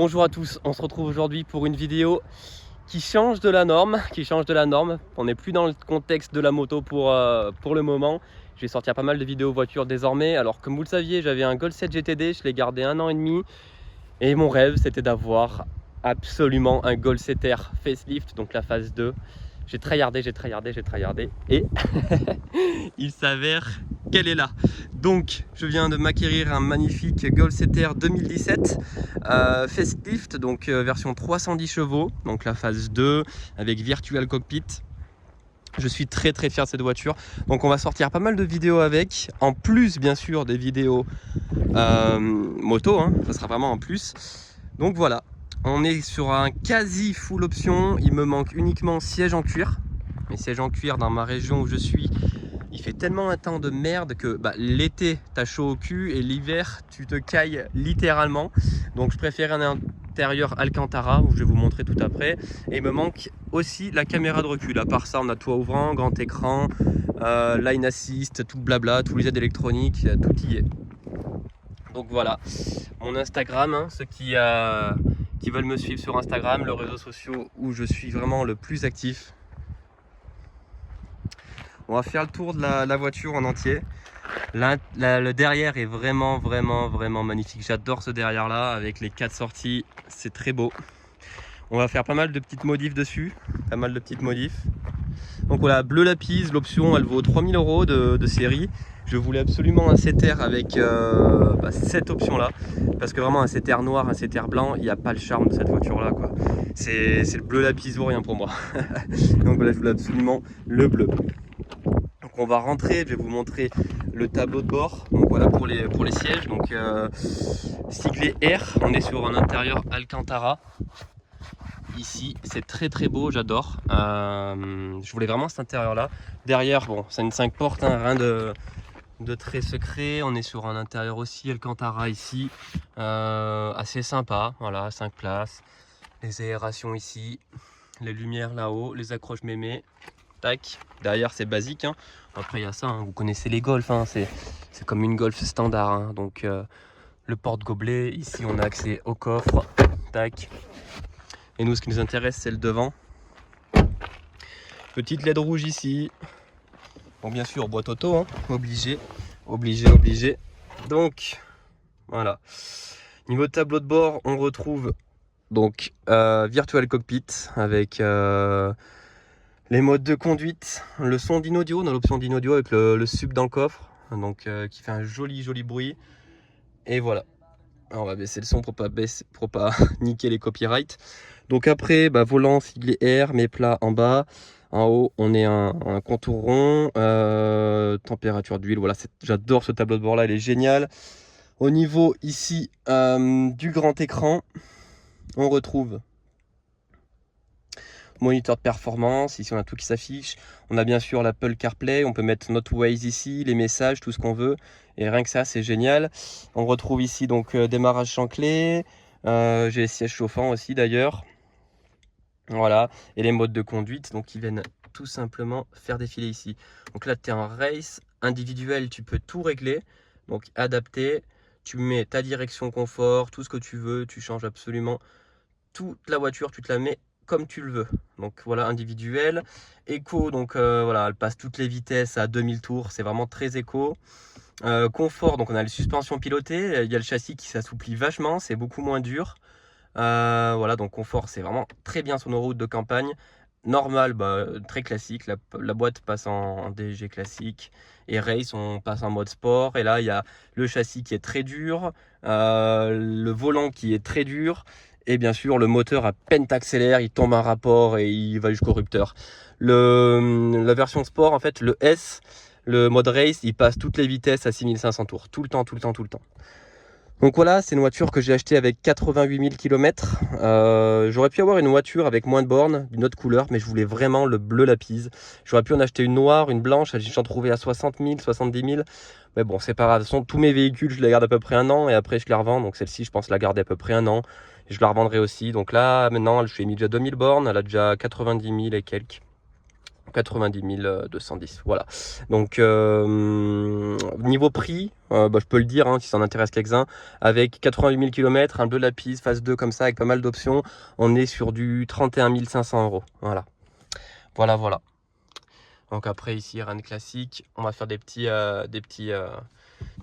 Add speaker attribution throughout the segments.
Speaker 1: Bonjour à tous, on se retrouve aujourd'hui pour une vidéo qui change de la norme, On n'est plus dans le contexte de la moto pour le moment. Je vais sortir pas mal de vidéos voitures désormais. Alors comme vous le saviez, j'avais un Golf 7 GTD, je l'ai gardé 1 an et demi. Et mon rêve c'était d'avoir absolument un Golf 7R facelift, donc la phase 2. J'ai tryhardé et il s'avère qu'elle est là. Donc je viens de m'acquérir un magnifique Golf 7R 2017 facelift, donc version 310 chevaux, donc la phase 2 avec virtual cockpit. Je suis très fier de cette voiture. Donc on va sortir pas mal de vidéos avec, en plus bien sûr des vidéos moto, ça sera vraiment en plus. Donc voilà, on est sur un quasi full option. Il me manque uniquement siège en cuir. Mais siège en cuir dans ma région où je suis, il fait tellement un temps de merde que l'été t'as chaud au cul et l'hiver tu te cailles littéralement. Donc je préfère un intérieur Alcantara où je vais vous montrer tout après. Et il me manque aussi la caméra de recul. À part ça, on a toit ouvrant, grand écran, line assist, tout blabla, tous les aides électroniques, tout y est. Donc voilà, mon Instagram, ceux qui veulent me suivre sur Instagram, le réseau social où je suis vraiment le plus actif. On va faire le tour de la voiture en entier. Le derrière est vraiment magnifique. J'adore ce derrière là avec les 4 sorties, c'est très beau. On va faire pas mal de petites modifs dessus, Donc voilà, bleu lapis, l'option elle vaut 3000 € de série. Je voulais absolument un 7R avec cette option là, parce que vraiment un 7R noir, un 7R blanc, il n'y a pas le charme de cette voiture là quoi. C'est le bleu lapis ou rien pour moi. Donc voilà, je voulais absolument le bleu. Donc on va rentrer, je vais vous montrer le tableau de bord. Donc voilà pour les sièges. Donc siglé R, on est sur un intérieur Alcantara. Ici c'est très beau, j'adore. Je voulais vraiment cet intérieur là. Derrière, bon, c'est une 5 portes, rien de très secret. On est sur un intérieur aussi Alcantara ici, assez sympa. Voilà, 5 places, les aérations ici, les lumières là-haut, les accroches mémé. Tac. Derrière c'est basique, Après il y a ça, vous connaissez les Golf, c'est comme une Golf standard, Donc le porte-gobelet, ici on a accès au coffre. Tac. Et nous ce qui nous intéresse c'est le devant. Petite LED rouge ici. Bon, bien sûr boîte auto, obligé. Donc voilà, niveau tableau de bord on retrouve donc virtual cockpit avec les modes de conduite, le son d'in-audio, on a l'option d'in-audio avec le sub dans le coffre, donc qui fait un joli bruit. Et voilà, alors, on va baisser le son pour pas niquer les copyrights. Donc après, volant siglé R, mes plats en bas. En haut, on est un contour rond, température d'huile. Voilà, j'adore ce tableau de bord là, il est génial. Au niveau ici du grand écran, on retrouve moniteur de performance. Ici on a tout qui s'affiche. On a bien sûr l'Apple CarPlay, on peut mettre notre Waze ici, les messages, tout ce qu'on veut, et rien que ça c'est génial. On retrouve ici donc démarrage sans clé, j'ai les sièges chauffants aussi d'ailleurs, voilà, et les modes de conduite donc qui viennent tout simplement faire défiler ici. Donc là tu es en race individuel, tu peux tout régler, donc adapter, tu mets ta direction confort, tout ce que tu veux, tu changes absolument toute la voiture, tu te la mets comme tu le veux. Donc voilà, individuel. Éco, donc voilà, elle passe toutes les vitesses à 2000 tours, c'est vraiment très éco. Confort, donc on a les suspensions pilotées, il y a le châssis qui s'assouplit vachement, c'est beaucoup moins dur. Voilà, donc confort, c'est vraiment très bien sur nos routes de campagne. Normal, très classique, la boîte passe en DG classique, et race on passe en mode sport. Et là il y a le châssis qui est très dur, le volant qui est très dur, et bien sûr le moteur à peine t'accélère, il tombe un rapport et il va jusqu'au rupteur. La version sport, en fait, le S, le mode race, il passe toutes les vitesses à 6500 tours, tout le temps. Donc voilà, c'est une voiture que j'ai achetée avec 88 000 km. J'aurais pu avoir une voiture avec moins de bornes, d'une autre couleur, mais je voulais vraiment le bleu lapis. J'aurais pu en acheter une noire, une blanche, j'en trouvais à 60 000, 70 000. Mais bon, c'est pas grave. De toute façon, tous mes véhicules, je les garde à peu près 1 an et après je les revends. Donc celle-ci, je pense la garder à peu près 1 an. Et je la revendrai aussi. Donc là, maintenant, je lui ai mis déjà 2000 bornes. Elle a déjà 90 000 et quelques. 90 210, voilà. Donc niveau prix, je peux le dire si ça en intéresse quelques-uns, avec 88 000 km, un bleu lapis, phase 2 comme ça, avec pas mal d'options, on est sur du 31 500 €. Voilà. Voilà. Donc après ici, rien de classique, on va faire des petits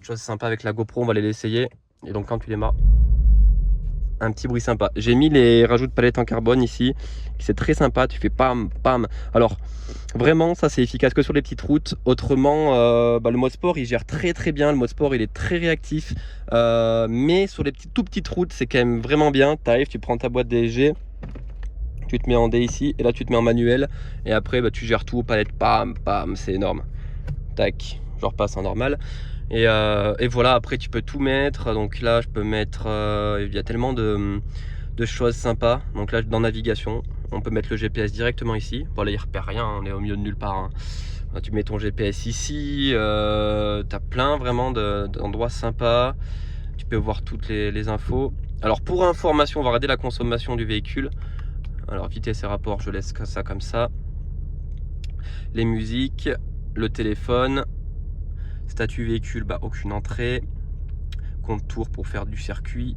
Speaker 1: choses sympas avec la GoPro, on va l'essayer. Et donc quand tu démarres, un petit bruit sympa. J'ai mis les rajouts de palettes en carbone ici, c'est très sympa, tu fais pam pam. Alors vraiment ça c'est efficace que sur les petites routes. Autrement le mode sport il gère très bien, le mode sport il est très réactif, mais sur les tout petites routes c'est quand même vraiment bien. Tu arrives, tu prends ta boîte DSG, tu te mets en D ici et là tu te mets en manuel et après tu gères tout, palette pam pam, c'est énorme. Tac, je repasse en normal. Et voilà, après tu peux tout mettre. Donc là je peux mettre, il y a tellement de choses sympas. Donc là dans navigation, on peut mettre le GPS directement ici. Bon là il repère rien, on est au milieu de nulle part. Là, tu mets ton GPS ici, tu as plein vraiment d'endroits sympas. Tu peux voir toutes les infos. Alors pour information, on va regarder la consommation du véhicule. Alors vitesse et rapport, je laisse ça comme ça. Les musiques, le téléphone. Statut véhicule, aucune entrée. Contour pour faire du circuit.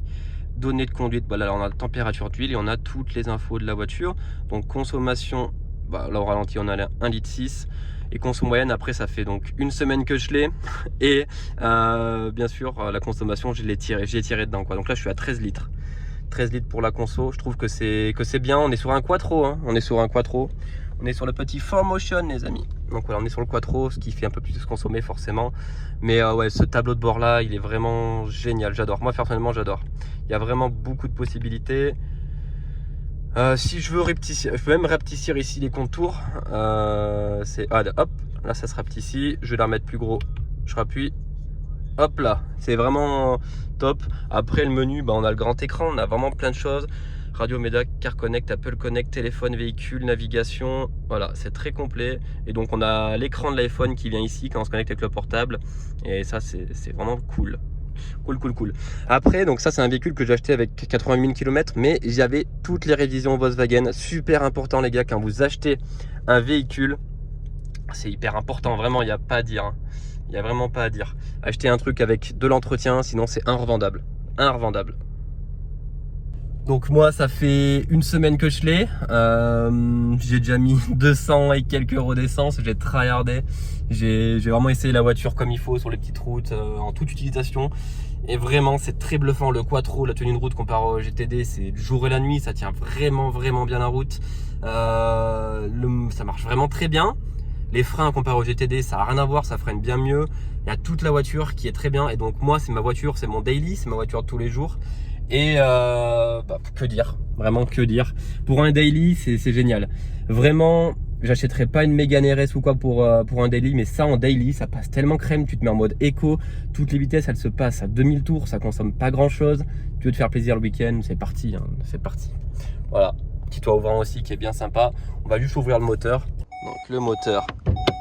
Speaker 1: Données de conduite, là on a la température d'huile et on a toutes les infos de la voiture. Donc consommation, là au ralenti on a 1,6 litre. Et conso moyenne, après ça fait donc une semaine que je l'ai. Et bien sûr la consommation j'y ai tiré dedans quoi. Donc là je suis à 13 litres. 13 litres pour la conso, je trouve que c'est bien. On est sur un quattro, on est sur un quattro. On est sur le petit 4Motion les amis. Donc voilà, on est sur le quattro, ce qui fait un peu plus consommer forcément. Mais ouais, ce tableau de bord là, il est vraiment génial, j'adore. Moi personnellement j'adore. Il y a vraiment beaucoup de possibilités. Si je veux rapetissir, je peux même rapetissir ici les contours. Hop, là ça se rapetissit. Je vais la remettre plus gros. Je rappuie. Hop là, c'est vraiment top. Après le menu, on a le grand écran, on a vraiment plein de choses. Radio Média, Car Connect, Apple Connect, téléphone, véhicule, navigation. Voilà, c'est très complet. Et donc on a l'écran de l'iPhone qui vient ici quand on se connecte avec le portable. Et ça c'est vraiment cool. Cool. Après, donc ça c'est un véhicule que j'ai acheté avec 88 000 km, mais j'avais toutes les révisions Volkswagen. Super important les gars, quand vous achetez un véhicule, c'est hyper important, vraiment, il n'y a pas à dire. Il n'y a vraiment pas à dire. Acheter un truc avec de l'entretien, sinon c'est invendable. Donc moi ça fait une semaine que je l'ai, j'ai déjà mis 200 et quelques € d'essence, j'ai tryhardé, j'ai vraiment essayé la voiture comme il faut sur les petites routes, en toute utilisation. Et vraiment c'est très bluffant, le quattro, la tenue de route comparé au GTD, c'est le jour et la nuit, ça tient vraiment bien la route, ça marche vraiment très bien. Les freins comparé au GTD, ça n'a rien à voir, ça freine bien mieux. Il y a toute la voiture qui est très bien. Et donc moi, c'est ma voiture, c'est mon daily, c'est ma voiture de tous les jours. Et que dire, vraiment que dire. Pour un daily, c'est génial. Vraiment, j'achèterais pas une Mégane RS ou quoi pour un daily, mais ça en daily, ça passe tellement crème. Tu te mets en mode éco, toutes les vitesses, elles se passent à 2000 tours, ça consomme pas grand chose. Tu veux te faire plaisir le week-end, c'est parti, c'est parti. Voilà, petit toit ouvrant aussi qui est bien sympa. On va juste ouvrir le moteur. Donc le moteur,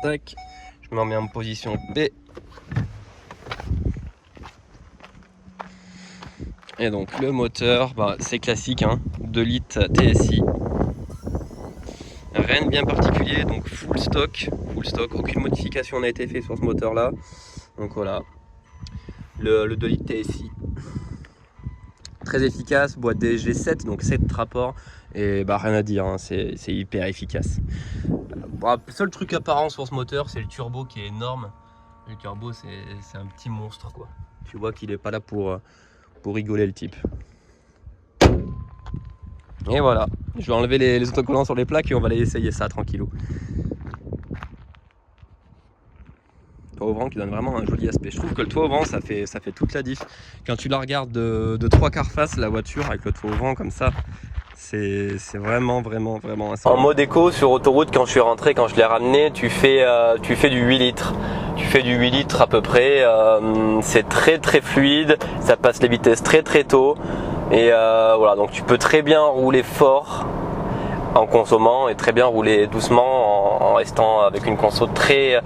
Speaker 1: tac, je me remets en position B. Et donc le moteur, c'est classique, 2 litres TSI. Rien de bien particulier, donc full stock, aucune modification n'a été faite sur ce moteur là. Donc voilà, le 2 litres TSI. Très efficace, boîte DSG 7, donc 7 rapports. Et rien à dire, c'est hyper efficace. Le seul truc apparent sur ce moteur, c'est le turbo qui est énorme. Le turbo, c'est un petit monstre quoi. Tu vois qu'il est pas là pour rigoler le type. Et voilà, je vais enlever les autocollants sur les plaques et on va aller essayer ça tranquillou. Toit ouvrant qui donne vraiment un joli aspect. Je trouve que le toit ouvrant ça fait toute la diff. Quand tu la regardes de 3/4 face, la voiture avec le toit ouvrant comme ça, c'est vraiment un... En mode éco sur autoroute, quand je suis rentré, quand je l'ai ramené, tu fais du 8 litres. Tu fais du 8 litres à peu près, c'est très fluide, ça passe les vitesses très tôt. Et voilà, donc tu peux très bien rouler fort en consommant et très bien rouler doucement en restant avec une conso très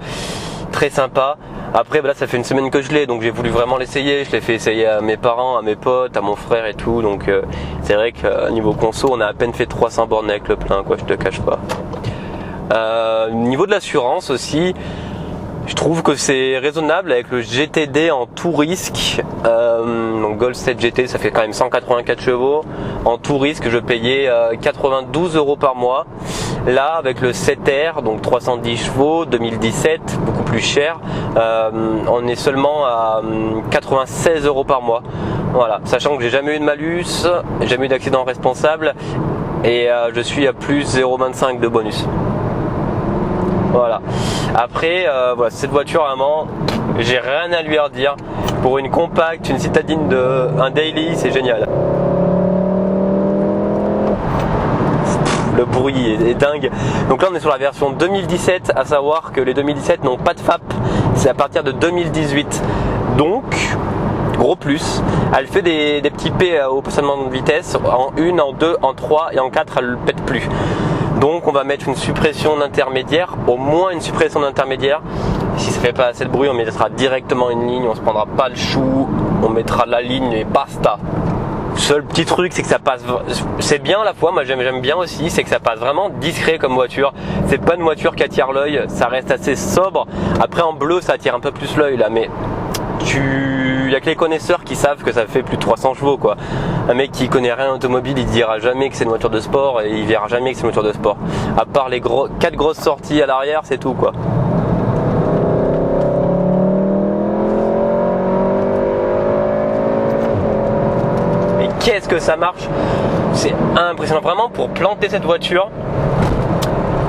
Speaker 1: sympa. Après là ça fait une semaine que je l'ai, donc j'ai voulu vraiment l'essayer. Je l'ai fait essayer à mes parents, à mes potes, à mon frère et tout. Donc c'est vrai que niveau conso on a à peine fait 300 bornes avec le plein quoi, je te cache pas. Niveau de l'assurance aussi, je trouve que c'est raisonnable avec le GTD en tout risque. Donc Golf 7 GT, ça fait quand même 184 chevaux. En tout risque, je payais 92 € par mois. Là, avec le 7R, donc 310 chevaux, 2017, beaucoup plus cher, on est seulement à 96 € par mois. Voilà, sachant que j'ai jamais eu de malus, jamais eu d'accident responsable et je suis à plus 0,25 de bonus. Voilà. Après, voilà, cette voiture, vraiment, j'ai rien à lui redire. Pour une compacte, une citadine un daily, c'est génial. Le bruit est dingue. Donc là, on est sur la version 2017, à savoir que les 2017 n'ont pas de FAP. C'est à partir de 2018. Donc, gros plus, elle fait des petits P au positionnement de vitesse en 1, en 2, en 3 et en 4, elle ne pète plus. Donc on va mettre une suppression d'intermédiaire, au moins une suppression d'intermédiaire. Si ça fait pas assez de bruit, on mettra directement une ligne, on se prendra pas le chou, on mettra la ligne et basta. Seul petit truc, c'est que ça passe, c'est bien à la fois, moi j'aime bien aussi, c'est que ça passe vraiment discret comme voiture. C'est pas une voiture qui attire l'œil, ça reste assez sobre. Après en bleu ça attire un peu plus l'œil là, mais il y a que les connaisseurs qui savent que ça fait plus de 300 chevaux quoi. Un mec qui connaît rien en automobile, il dira jamais que c'est une voiture de sport et il verra jamais que c'est une voiture de sport. À part les 4 grosses sorties à l'arrière, c'est tout quoi. Mais qu'est-ce que ça marche? C'est impressionnant vraiment pour planter cette voiture.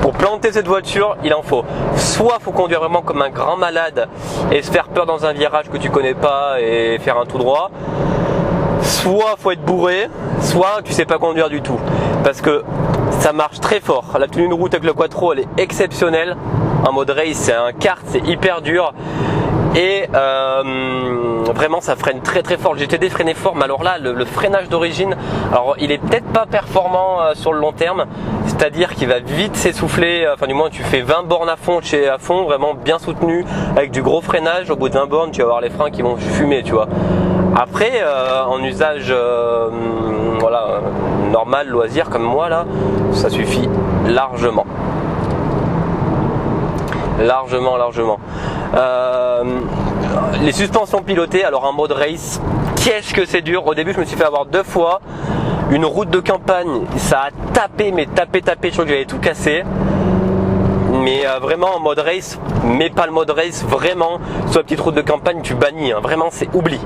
Speaker 1: Pour planter cette voiture, il en faut. Soit faut conduire vraiment comme un grand malade et se faire peur dans un virage que tu connais pas et faire un tout droit. Soit faut être bourré, soit tu sais pas conduire du tout. Parce que ça marche très fort. La tenue de route avec le quattro, elle est exceptionnelle. En mode race, c'est un kart, c'est hyper dur. Et vraiment ça freine très très fort. Le GTD freinait fort, mais alors là le freinage d'origine, alors il est peut-être pas performant sur le long terme, c'est-à-dire qu'il va vite s'essouffler. Enfin du moins tu fais 20 bornes à fond, vraiment bien soutenu avec du gros freinage. Au bout de 20 bornes tu vas avoir les freins qui vont fumer, tu vois. Après en usage voilà, normal, loisir comme moi là, ça suffit largement. Largement. Les suspensions pilotées, alors en mode race, qu'est-ce que c'est dur. Au début je me suis fait avoir 2 fois. Une route de campagne, ça a tapé, je crois que j'avais tout cassé. Mais vraiment en mode race, mais pas le mode race, vraiment, sur la petite route de campagne tu bannis, hein. Vraiment c'est oubli.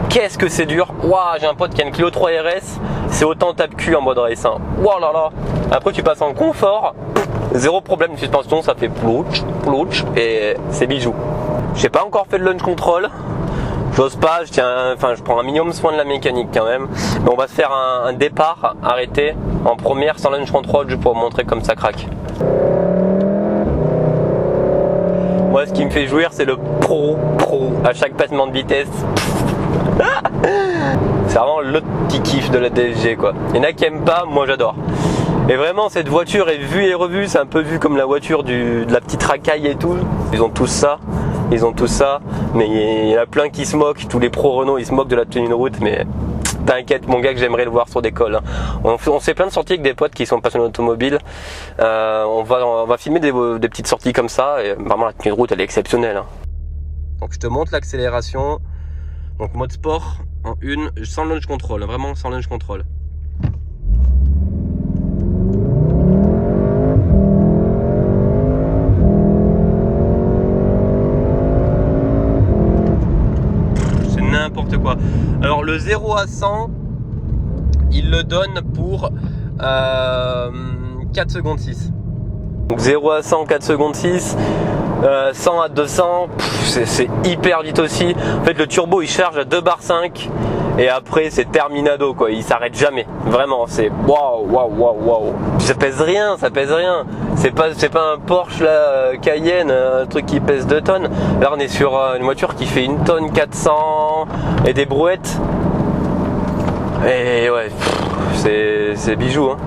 Speaker 1: Qu'est-ce que c'est dur. Waouh, j'ai un pote qui a une Clio 3 RS, c'est autant tape-cul en mode race, hein. Waouh là là. Après tu passes en confort, zéro problème de suspension, ça fait plouch et c'est bijou. J'ai pas encore fait de launch control, j'ose pas, je prends un minimum soin de la mécanique quand même. Mais on va se faire un départ arrêté en première sans launch control juste pour vous montrer comme ça craque. Moi ce qui me fait jouir c'est le pro à chaque passement de vitesse. C'est vraiment le petit kiff de la DSG quoi. Il y en a qui aiment pas, moi j'adore. Et vraiment cette voiture est vue et revue, c'est un peu vu comme la voiture de la petite racaille et tout. Ils ont tous ça, mais il y en a plein qui se moquent, tous les pros Renault ils se moquent de la tenue de route, mais t'inquiète mon gars que j'aimerais le voir sur des cols. On fait plein de sorties avec des potes qui sont passionnés d'automobile. On va filmer des petites sorties comme ça et vraiment la tenue de route elle est exceptionnelle. Donc je te montre l'accélération. Donc mode sport en 1 sans launch control, vraiment sans launch control. C'est n'importe quoi. Alors le 0 à 100, il le donne pour 4 secondes 6. Donc 0 à 100, 4 secondes 6. 100 à 200, c'est hyper vite aussi. En fait le turbo il charge à 2 bar 5 et après c'est terminado quoi, il s'arrête jamais. Vraiment c'est waouh. Ça pèse rien. C'est pas un Porsche là, Cayenne, un truc qui pèse 2 tonnes. Là on est sur une voiture qui fait 1 tonne 400 et des brouettes. Et ouais, c'est bijou hein.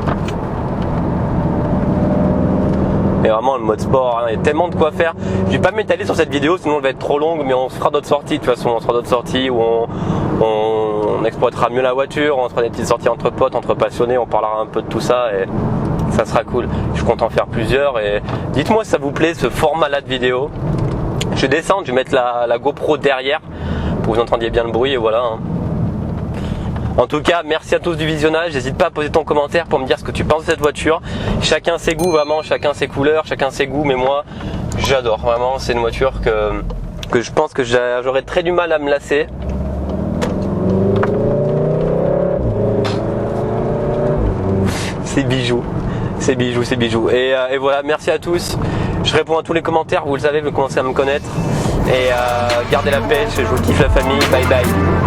Speaker 1: Et vraiment le mode sport, hein, il y a tellement de quoi faire. Je vais pas m'étaler sur cette vidéo sinon elle va être trop longue, mais on se fera d'autres sorties. De toute façon on se fera d'autres sorties où on exploitera mieux la voiture, on se fera des petites sorties entre potes, entre passionnés, on parlera un peu de tout ça et ça sera cool. Je compte en faire plusieurs et dites-moi si ça vous plaît ce format-là de vidéo. Je vais descendre, je vais mettre la GoPro derrière pour que vous entendiez bien le bruit et voilà. En tout cas, merci à tous du visionnage. N'hésite pas à poser ton commentaire pour me dire ce que tu penses de cette voiture. Chacun ses goûts, vraiment, chacun ses couleurs, chacun ses goûts, mais moi, j'adore. Vraiment, c'est une voiture que je pense que j'aurais très du mal à me lasser. C'est bijoux, c'est bijoux, c'est bijoux. Et voilà, merci à tous. Je réponds à tous les commentaires, vous le savez, vous commencez à me connaître. Et gardez la pêche, je vous kiffe la famille. Bye bye.